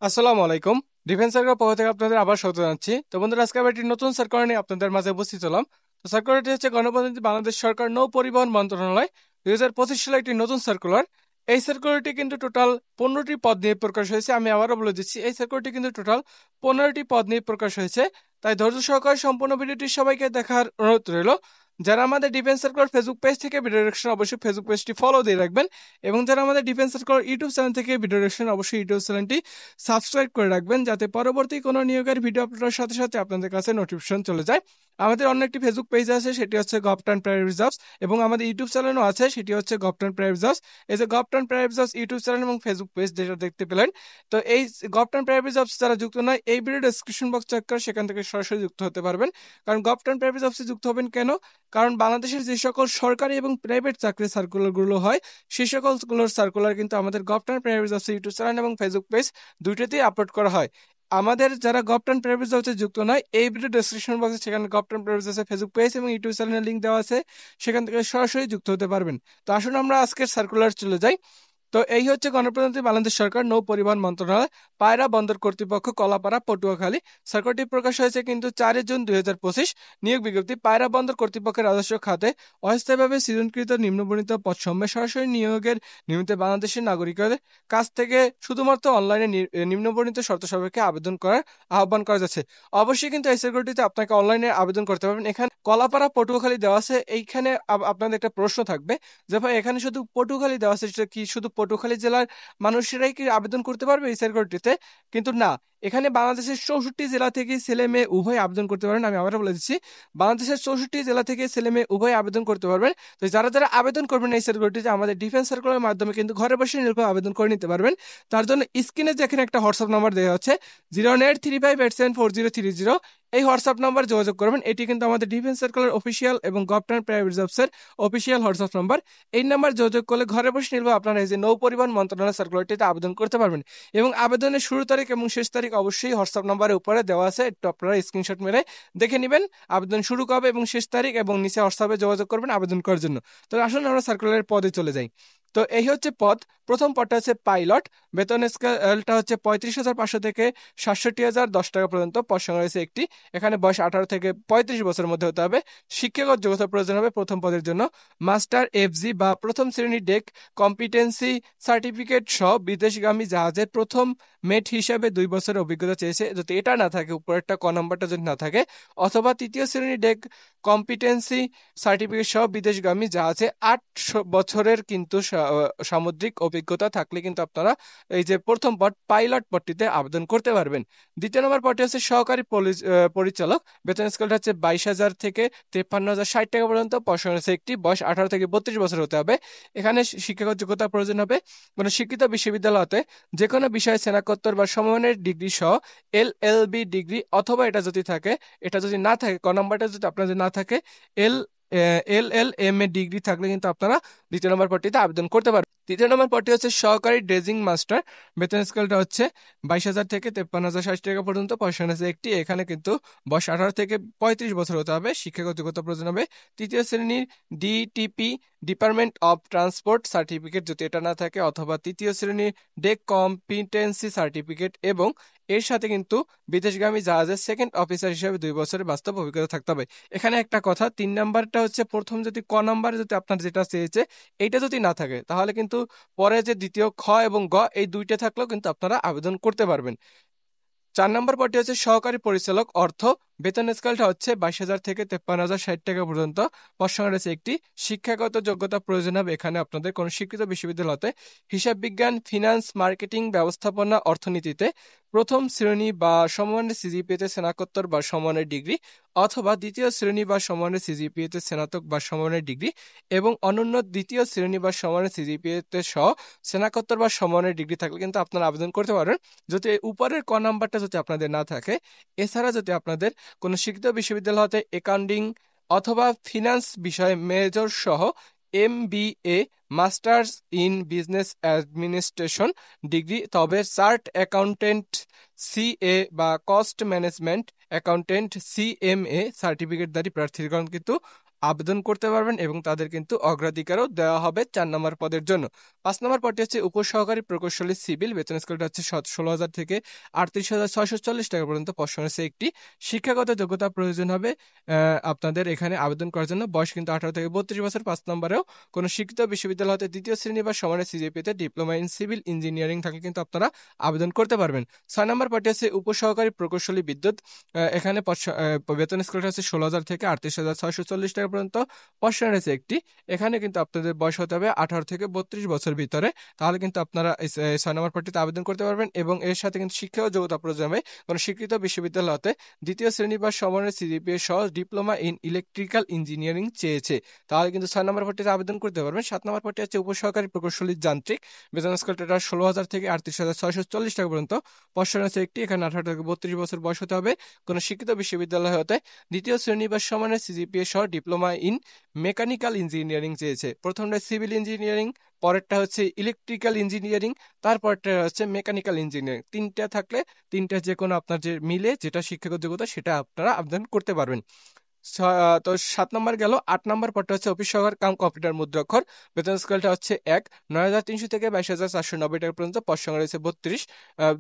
আসসালামু আলাইকুম। Defence circle পক্ষ থেকে আপনাদের আবার স্বাগত জানাচ্ছি। তো বন্ধুরা, আজকে আবার একটি নতুন সার্কুলার নিয়ে আপনাদের মাঝে উপস্থিত হলাম। তো সার্কুলারটি হচ্ছে গণপ্রজাতন্ত্রী বাংলাদেশ সরকার নৌ পরিবহন মন্ত্রণালয় 2025 সালে একটি নতুন সার্কুলার। এই সার্কুলারটি কিন্তু টোটাল 15টি পদ নিয়ে প্রকাশ হয়েছে। আমি আবারও বলে দিচ্ছি, এই সার্কুলারটি কিন্তু টোটাল 15টি পদ নিয়ে প্রকাশ হয়েছে। তাই ধৈর্য সহকারে সম্পূর্ণ ভিডিওটি সবাইকে দেখার অনুরোধ রইল। যারা আমাদের ডিফেন্স সার্কুলার ফেসবুক পেজ থেকে ভিডিও ডিরেকশন অবশ্যই ফেসবুক পেজটি ফলো দিয়ে রাখবেন, এবং যারা আমাদের ডিফেন্স সার্কুলার ইউটিউব চ্যানেল থেকে ভিডিও ডিরেকশন অবশ্যই ইউটিউব চ্যানেলটি সাবস্ক্রাইব করে রাখবেন, যাতে পরবর্তী কোনো নিয়োগের ভিডিও আপলোডের সাথে সাথে আপনাদের কাছে নোটিফিকেশন চলে যায়। আমাদের অন্য একটি ফেসবুক পেজ আছে, সেটি হচ্ছে গভটান প্রাইভেট রিজার্ভস, এবং আমাদের ইউটিউব চ্যানেলও আছে, সেটি হচ্ছে গভটান প্রাইভেট রিজার্ভস। এই যে গভটান প্রাইভেট রিজার্ভস ইউটিউব চ্যানেল এবং ফেসবুক পেজ যেটা দেখতে পেলেন, তো এই গভটান প্রাইভেট রিজার্ভস যারা যুক্ত নয়, এই ভিডিও ডেসক্রিপশন বক্স চেক করে সেখান থেকে সরাসরি যুক্ত হতে পারবেন। কারণ গভটান প্রাইভেট রিজার্ভসে যুক্ত হবেন কেন? কারণ বাংলাদেশের যে সকল সরকারি এবং প্রাইভেট চাকরির সার্কুলারগুলো হয়, সেই সকলগুলোর সার্কুলার কিন্তু আমাদের গভটান প্রাইভেট রিজার্ভস ইউটিউব চ্যানেল এবং ফেসবুক পেজ দুইটাতেই আপলোড করা হয়। আমাদের যারা গভটান প্রাইভেট জবসে যুক্ত নয়, এই ভিডিও ডেসক্রিপশন বক্সে সেখানে গভটান প্রাইভেট জবসের ফেসবুক পেজ এবং ইউটিউব চ্যানেলের লিংক দেওয়া আছে, সেখান থেকে সরাসরি যুক্ত হতে পারবেন। তো আসুন আমরা আজকের সার্কুলার চলে যাই। তো এই হচ্ছে গণপ্রজাতন্ত্রী বাংলাদেশ সরকার নৌ পরিবহন মন্ত্রণালয়, পায়রা বন্দর কর্তৃপক্ষ, কলাপাড়া, পটুয়াখালী। সার্কুলারটি প্রকাশ হয়েছে কিন্তু 4 জুন 2025। নিয়োগ বিজ্ঞপ্তি: পায়রা বন্দর কর্তৃপক্ষের রাজস্ব খাতে অস্থায়ীভাবে সৃজনকৃত নিম্নবর্ণিত পদসমূহে সরাসরি নিয়োগের নিমিত্তে বাংলাদেশের নাগরিকদের কাছ থেকে শুধুমাত্র অনলাইনে নিম্নবর্ণিত শর্ত সাপেক্ষে আবেদন করার আহ্বান করা যাচ্ছে। অবশ্যই কিন্তু এই সার্কুলারটিতে আপনাকে অনলাইনে আবেদন করতে পারবেন। এখানে কলাপাড়া, পটুয়াখালী দেওয়া আছে। এইখানে আপনাদের একটা প্রশ্ন থাকবে যে ভাই, এখানে শুধু পটুয়াখালী দেওয়া আছে, সেটা কি শুধু পটুয়াখালী জেলার মানুষেরাই কি আবেদন করতে পারবে এই সার্কুলারটিতে? কিন্তু না, এখানে বাংলাদেশের 64 জেলা থেকে ছেলে মেয়ে উভয় আবেদন করতে পারেন। আমি আবারও বলে দিচ্ছি, বাংলাদেশের 64 জেলা থেকে ছেলে মেয়ে উভয় আবেদন করতে পারবেন। তো যারা যারা আবেদন করবেন এই সার্কুলারটিতে, আমাদের ডিফেন্স সার্কুলারের মাধ্যমে কিন্তু ঘরে বসে নির্ভর আবেদন করে নিতে পারবেন। তার জন্য স্ক্রিনে যে এখানে একটা হোয়াটসঅ্যাপ নাম্বার দেওয়া হচ্ছে 09835874030, এই হোয়াটসঅ্যাপ নাম্বার যোগাযোগ করবেন। এটি কিন্তু আমাদের ডিফেন্স সার্কুলার অফিসিয়াল এবং গভর্নমেন্ট প্রাইভেট জবসের অফিসিয়াল হোয়াটসঅ্যাপ নাম্বার। এই নাম্বার যোগাযোগ করলে ঘরে বসে নির্ভর আপনারা এই যে নৌ পরিবহন মন্ত্রণালয় সার্কুলারটিতে আবেদন করতে পারবেন। এবং আবেদনের শুরু তারিখ এবং শেষ তারিখ অবশ্যই হোয়াটসঅ্যাপ নাম্বারের উপরে দেওয়া আছে, একটু আপনারা স্ক্রিনশট মেরে দেখে নেবেন আবেদন শুরু কবে এবং শেষ তারিখ, এবং নিচে হোয়াটসঅ্যাপে যোগাযোগ করবেন আবেদন করার জন্য। তো আসুন আমরা সার্কুলারের পদে চলে যাই। তো এই হচ্ছে পদ। প্রথম পদটা হচ্ছে পাইলট। বেতন স্কেলটা হচ্ছে 35,500 থেকে 67,010 টাকা পর্যন্ত। পদ সংখ্যা রয়েছে একটি। এখানে বয়স 18 থেকে 35 বছরের মধ্যে হতে হবে। শিক্ষাগত যোগ্যতা প্রয়োজন হবে প্রথম পদের জন্য মাস্টার এফজি বা প্রথম শ্রেণী ডেক কম্পিটেন্সি সার্টিফিকেট সহ বিদেশগামী জাহাজের প্রথম মেট হিসাবে 2 বছরের অভিজ্ঞতা চেয়েছে। যদি এটা না থাকে, উপরেরটা ক নম্বরটা যদি না থাকে, অথবা তৃতীয় শ্রেণী ডেক কম্পিটেন্সি সার্টিফিকেট সহ বিদেশগামী জাহাজে 8 বছরের কিন্তু সামুদ্রিক অভিজ্ঞতা থাকলে কিন্তু আপনারা এই যে প্রথম পদ পাইলট পদটিতে আবেদন করতে পারবেন। দ্বিতীয় নম্বর পদটি হচ্ছে সহকারী পরিচালক। বেতন স্কেলটা হচ্ছে 22,000 থেকে 53,060 টাকা পর্যন্ত। পড়াশোনা হচ্ছে একটি। বয়স 18 থেকে 32 বছর হতে হবে। এখানে শিক্ষাগত যোগ্যতা প্রয়োজন হবে কোনো শিক্ষিত বিশ্ববিদ্যালয় হতে যে কোনো বিষয়ে স্নাতকোত্তর বা সমমানের ডিগ্রি সহ LLB ডিগ্রি, অথবা এটা যদি থাকে, এটা যদি না থাকে, ক নাম্বারটা যদি আপনাদের না থাকে, এল LLM এ ডিগ্রি থাকলে কিন্তু আপনারা দ্বিতীয় নম্বর পদটিতে আবেদন করতে পারবেন। তৃতীয় নম্বর পদটি হচ্ছে সহকারী ড্রেজিং মাস্টার। বেতন স্কেলটা হচ্ছে 22,000 থেকে 53,060 টাকা পর্যন্ত। পড়াশোনা আছে একটি। এখানে কিন্তু বয়স 18 থেকে 35 বছর হতে হবে। শিক্ষাগত যোগ্যতা প্রয়োজন হবে তৃতীয় শ্রেণীর DTP department of transport certificate যদি এটা না থাকে, অথবা তৃতীয় শ্রেণীর ডেক কম্পিটেন্সি সার্টিফিকেট, এবং এর সাথে কিন্তু বিদেশগামী জাহাজের সেকেন্ড অফিসার হিসেবে 2 বছরের বাস্তব অভিজ্ঞতা থাকতে হবে। এখানে একটা কথা, 3 নাম্বারটা হচ্ছে প্রথম যদি ক নাম্বারে যদি আপনার যেটা চেয়েছে এইটা যদি না থাকে, তাহলে কিন্তু পরে যে দ্বিতীয় খ এবং গ, এই দুইটা থাকলেও কিন্তু আপনারা আবেদন করতে পারবেন। 4 নম্বর পদটি হচ্ছে সহকারী পরিচালক অর্থ। বেতন স্কেলটা হচ্ছে 22,000 থেকে 53,060 টাকা পর্যন্ত। পদ সংখ্যা রয়েছে একটি। শিক্ষাগত যোগ্যতা প্রয়োজন হবে এখানে আপনাদের কোনো স্বীকৃত বিশ্ববিদ্যালয় হতে হিসাব বিজ্ঞান, ফিনান্স, মার্কেটিং, ব্যবস্থাপনা, অর্থনীতিতে প্রথম শ্রেণী বা সমমানের সিজিপিএতে স্নাতকোত্তর বা সমমানের ডিগ্রি, অথবা দ্বিতীয় শ্রেণী বা সমমানের সিজিপিএতে স্নাতক বা সমমানের ডিগ্রি, এবং অনন্য দ্বিতীয় শ্রেণী বা সমমানের সিজিপিএতে সহ স্নাতকোত্তর বা সমমানের ডিগ্রি থাকলে কিন্তু আপনারা আবেদন করতে পারেন। যদি উপরের ক নাম্বারটা যদি আপনাদের না থাকে, এছাড়া যদি আপনাদের কোনো শিক্ষিত বিশ্ববিদ্যালয় হতে অ্যাকাউন্টিং অথবা ফিনান্স বিষয়ে মেজর সহ MBA masters in business administration degree, তবে চার্ট অ্যাকাউন্টেন্ট CA বা কস্ট ম্যানেজমেন্ট অ্যাকাউন্টেন্ট CMA সার্টিফিকেটধারী প্রার্থীগণ কিন্তু আবেদন করতে পারবেন এবং তাদের কিন্তু অগ্রাধিকারও দেওয়া হবে 4 নম্বর পদের জন্য। 5 নম্বর পদটি হচ্ছে উপসহকারী প্রকৌশলী সিভিল, বেতন স্কেলটা হচ্ছে 16,000 থেকে 38,640 টাকা পর্যন্ত। পদ সংখ্যা হচ্ছে একটি। শিক্ষাগত যোগ্যতা প্রয়োজন হবে আপনাদের এখানে আবেদন করার জন্য। বয়স কিন্তু 18 থেকে 32 বছর। 5 নম্বরেও কোনো শিক্ষিত বিশ্ববিদ্যালয় হতে দ্বিতীয় শ্রেণী বা সমানের সিজিপিতে ডিপ্লোমা ইন সিভিল ইঞ্জিনিয়ারিং থাকলে কিন্তু আপনারা আবেদন করতে পারবেন। 6 নম্বর পদটি হচ্ছে উপসহকারী প্রকৌশলী বিদ্যুৎ, এখানে বেতন স্কেলটা হচ্ছে 16,000 থেকে 38,640 টাকা পর্যন্ত। পদ সংখ্যা রয়েছে একটি। এখানে কিন্তু আপনাদের বয়স হতে হবে 18 থেকে 32 বছর ভিতরে, তাহলে কিন্তু আপনারা এই 6 নম্বর পদটিতে আবেদন করতে পারবেন। এবং এর সাথে কিন্তু শিক্ষাগত যোগ্যতা প্রয়োজন হবে কোনো স্বীকৃত বিশ্ববিদ্যালয় হতে দ্বিতীয় শ্রেণী বা সমানের সিজিপিএ সহ ডিপ্লোমা ইন ইলেকট্রিক্যাল ইঞ্জিনিয়ারিং চেয়েছে, তাহলে কিন্তু 6 নম্বর পদটিতে আবেদন করতে পারবেন। 7 নম্বর পদটি হচ্ছে উপসহকারী প্রকৌশলী যান্ত্রিক, বেতন স্কেলটা 16,000 থেকে 38,640 টাকা পর্যন্ত। পদ সংখ্যা হচ্ছে একটি। এখানে 18 থেকে 32 বছর বয়স হতে হবে কোনো শিক্ষিত বিশ্ববিদ্যালয় হতে দ্বিতীয় শ্রেণী বা সমানের সিজিপিএ সহ ডিপ্লোমা ইন মেকানিক্যাল ইঞ্জিনিয়ারিং চেয়েছে। প্রথমটা সিভিল ইঞ্জিনিয়ারিং, পরেরটা হচ্ছে ইলেকট্রিক্যাল ইঞ্জিনিয়ারিং, তারপরটা হচ্ছে মেকানিক্যাল ইঞ্জিনিয়ারিং। তিনটা থাকলে তিনটা যে কোনো আপনার যে মিলে যেটা শিক্ষাগত যোগ্যতা সেটা আপনারা আবেদন করতে পারবেন। তো 7 নম্বর গেল। 8 নম্বর পদটা হচ্ছে অফিস সহকার কাম কম্পিউটার মুদ্রাক্ষর, বেতন স্কেলটা হচ্ছে 9,300 থেকে 22,490 টাকা পর্যন্ত। পদ সংখ্যা রয়েছে 32,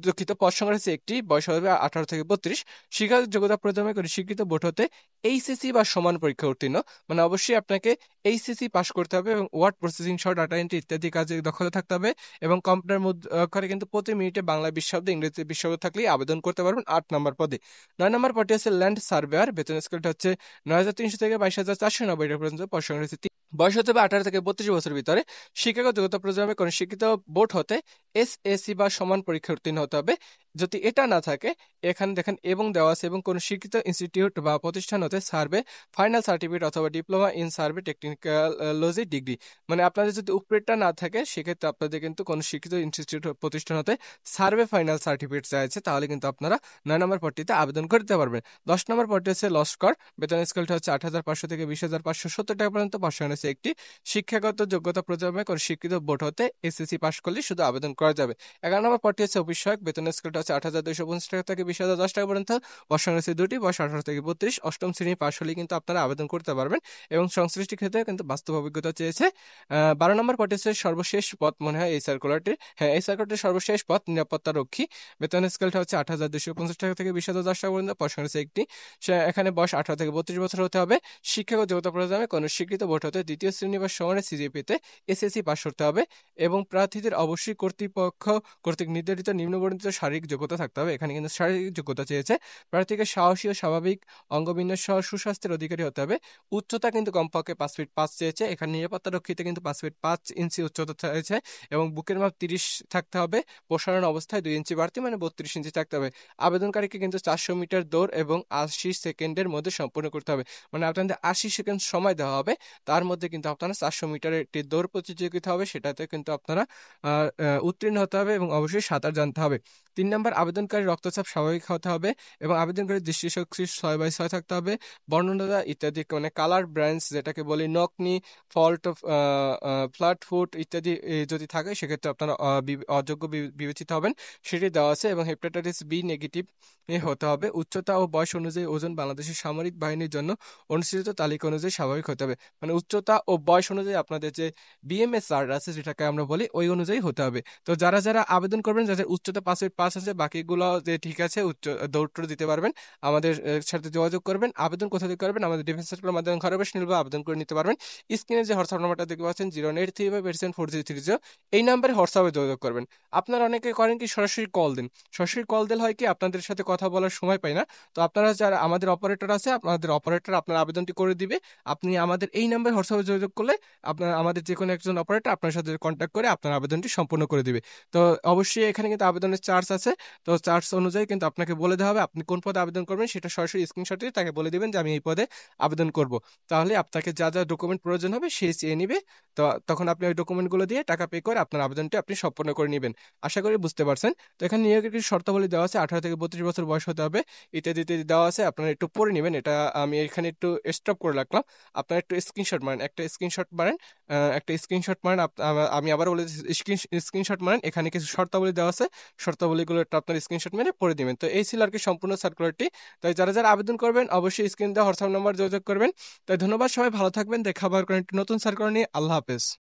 দুঃখিত, পদ সংখ্যা রয়েছে একটি। বয়স হবে 18 থেকে 32। শিক্ষাগত যোগ্যতা প্রথমে করে স্বীকৃত বোর্ড হতে এইচএসসি বা সমান পরীক্ষা উত্তীর্ণ, মানে অবশ্যই আপনাকে এইচএসসি পাস করতে হবে এবং ওয়ার্ড প্রসেসিং সহ ডাটা এন্ট্রি ইত্যাদি কাজে দক্ষতা থাকতে হবে। এবং কম্পিউটার মুদ্রাক্ষরে কিন্তু প্রতি মিনিটে বাংলা 20 শব্দ, ইংরেজি 20 শব্দ থাকলেই আবেদন করতে পারবেন 8 নম্বর পদে। 9 নম্বর পদটি হচ্ছে ল্যান্ড সার্ভেয়ার, বেতন স্কেলটা হচ্ছে 9,300 থেকে 22,490 টাকা পর্যন্ত। পদ সংখ্যা রয়েছে 3। বয়স হতে হবে 18 থেকে 32 বছর ভিতরে। শিক্ষাগত যোগ্যতা প্রয়োজন হবে কোনো শিক্ষিত বোর্ড হতে এসএসসি বা সমান পরীক্ষা উত্তীর্ণ হতে হবে। যদি এটা না থাকে এখানে দেখেন এবং দেওয়া আছে, এবং কোনো শিক্ষিত ইনস্টিটিউট বা প্রতিষ্ঠান হতে সার্ভে ফাইনাল সার্টিফিকেট অথবা ডিপ্লোমা ইন সার্ভে টেকনিক্যালজি ডিগ্রি, মানে আপনাদের যদি উপরেরটা না থাকে সেক্ষেত্রে আপনাদের কিন্তু কোনো শিক্ষিত ইনস্টিটিউট প্রতিষ্ঠান হতে সার্ভে ফাইনাল সার্টিফিকেট চাইছে, তাহলে কিন্তু আপনারা 9 নম্বর পদটিতে আবেদন করতে পারবেন। 10 নম্বর পদটি হচ্ছে লস্কর, বেতন স্কেলটা হচ্ছে 8,500 থেকে 20,570 টাকা পর্যন্ত। পদ সংখ্যা হচ্ছে একটি। শিক্ষাগত যোগ্যতা প্রয়োজন হবে কোনো শিক্ষিত বোর্ড হতে এসএসসি পাস করলে শুধু আবেদন করা যাবে। 11 নম্বর পদটি হচ্ছে অফিস সহায়ক, বেতন স্কেলটা হচ্ছে 8,250 টাকা থেকে 20,010 টাকা পর্যন্ত। পদ সংখ্যা হচ্ছে দুটি। বয়স 18 থেকে 32। অষ্টম শ্রেণী পাস হলে কিন্তু আপনারা আবেদন করতে পারবেন এবং সংশ্লিষ্ট ক্ষেত্রে কিন্তু বাস্তব অভিজ্ঞতা চেয়েছে। 12 নম্বর পদটি হচ্ছে সর্বশেষ পদ মনে হয় এই সার্কুলারটির, হ্যাঁ এই সার্কুলারটির সর্বশেষ পদ নিরাপত্তা রক্ষী, বেতন স্কেলটা হচ্ছে 8,250 টাকা থেকে 20,010 টাকা পর্যন্ত। পদ সংখ্যা হচ্ছে একটি। এখানে বয়স 18 থেকে 32 বছর হতে হবে। শিক্ষাগত যোগ্যতা প্রয়োজন হবে কোনো স্বীকৃত বোর্ড হতে দ্বিতীয় শ্রেণী বা সমানের সিজিপিতে এসএসসি পাস করতে হবে এবং প্রার্থীদের অবশ্যই কর্তৃপক্ষ কর্তৃক নির্ধারিত নিম্নবর্ণিত শারীরিক যোগ্যতা থাকতে হবে। এখানে কিন্তু শারীরিক যোগ্যতা চেয়েছে। প্রার্থীকে সাহসী ও স্বাভাবিক অঙ্গবিন্যাস সহ সুস্বাস্থ্যের অধিকারী হতে হবে। উচ্চতা কিন্তু কমপক্ষে 5 ফিট 5 চেয়েছে। এখানে নিরাপত্তা রক্ষীতে কিন্তু 5 ফিট 5 ইঞ্চি উচ্চতা চেয়েছে এবং বুকের মাপ 30 থাকতে হবে। প্রসারণ অবস্থায় 2 ইঞ্চি বাড়তি মানে 32 ইঞ্চি থাকতে হবে। আবেদনকারীকে কিন্তু 400 মিটার দৌড় এবং 80 সেকেন্ডের মধ্যে সম্পূর্ণ করতে হবে, মানে আপনাদের 80 সেকেন্ড সময় দেওয়া হবে, তার মধ্যে কিন্তু আপনারা 400 মিটারের একটি দৌড় প্রতিযোগিতা হবে, সেটাতে কিন্তু আপনারা উত্তীর্ণ হতে হবে এবং অবশ্যই সাঁতার জানতে হবে। 3 নম্বর, আবেদনকারী রক্তচাপ স্বাভাবিক হতে হবে এবং আবেদনকারীর দৃষ্টিশক্তি 6/6 থাকতে হবে। বর্ণনা ইত্যাদি মানে কালার ব্রাইন্স যেটাকে বলি, নকনি, ফল্ট, ফ্ল্যাট ফুট ইত্যাদি যদি থাকে সেক্ষেত্রে আপনারা অযোগ্য বিবেচিত হবেন, সেটি দেওয়া আছে। এবং হেপাটাইটিস বি নেগেটিভ হতে হবে। উচ্চতা ও বয়স অনুযায়ী ওজন বাংলাদেশের সামরিক বাহিনীর জন্য অনুসৃত তালিকা অনুযায়ী স্বাভাবিক হতে হবে, মানে উচ্চতা ও বয়স অনুযায়ী আপনাদের যে বিএমএস চার্ট আছে যেটাকে আমরা বলি ওই অনুযায়ী হতে হবে। তো যারা যারা আবেদন করবেন যাদের উচ্চতা 5 ফিট 5 আছে, বাকিগুলো যে ঠিক আছে দৌড় দিতে পারবেন, আমাদের সাথে যোগাযোগ করবেন। আবেদন কোথা থেকে করবেন? আমাদের ডিফেন্স সার্কেলের মাধ্যমে ঘরে বসে নিলবে আবেদন করে নিতে পারবেন। স্ক্রিনে যে হোয়াটসঅ্যাপ নাম্বারটা দেখতে পাচ্ছেন 09835874030, এই নাম্বারে হোয়াটসঅ্যাপে যোগাযোগ করবেন। আপনারা অনেকে করেন কি সরাসরি কল দিন, সরাসরি কল দিলে হয় কি আপনাদের সাথে কথা বলার সময় পাই না। তো আপনারা যারা আমাদের অপারেটর আছে, আপনাদের অপারেটর আপনার আবেদনটি করে দিবে। আপনি আমাদের এই নাম্বারে হোয়াটসঅ্যাপে যোগাযোগ করলে আপনার আমাদের যে কোনো একজন অপারেটর আপনার সাথে কন্ট্যাক্ট করে আপনার আবেদনটি সম্পূর্ণ করে দিবে। তো অবশ্যই এখানে কিন্তু আবেদনের চার্জ আছে, তো চার্জ অনুযায়ী কিন্তু আপনাকে বলে দেওয়া হবে আপনি কোন পদে আবেদন করবেন, সেটা সরাসরি স্ক্রিনশট দিয়ে তাকে বলে দিবেন যে আমি এই পদে আবেদন করব। তাহলে আপনাকে যা যা ডকুমেন্ট প্রয়োজন হবে সে চেয়ে নিবে, তো তখন আপনি ওই ডকুমেন্টগুলো দিয়ে টাকা পে করে আপনার আবেদনটি আপনি সম্পূর্ণ করে নেবেন। আশা করি বুঝতে পারছেন। তো এখানে নিয়োগের কিছু শর্তাবলী দেওয়া আছে, 18 থেকে 32 বছর বয়স হতে হবে ইত্যাদি ইত্যাদি দেওয়া আছে। আপনারা একটু পড়ে নেবেন, এটা আমি এখানে একটু স্টপ করে রাখলাম, আপনারা একটু স্ক্রিনশট মারেন, একটা স্ক্রিনশট মারেন, একটা স্ক্রিনশট মারেন। আমি আবার বলে স্ক্রিনশট মারেন, এখানে কিছু শর্তাবলী দেওয়া আছে, শর্তাবলীগুলো সার্কুলারটা আপনার স্ক্রিনশট মেরে পড়ে দিবেন। তো এই ছিল আর কি সম্পূর্ণ সার্কুলারটি। তাই যারা যারা আবেদন করবেন অবশ্যই স্ক্রিন দেওয়া হোয়াটসঅ্যাপ নাম্বার যোগাযোগ করবেন। তাই ধন্যবাদ, সবাই ভালো থাকবেন। দেখা আবার কোনো একটি নতুন সার্কুলার নিয়ে। আল্লাহ হাফেজ।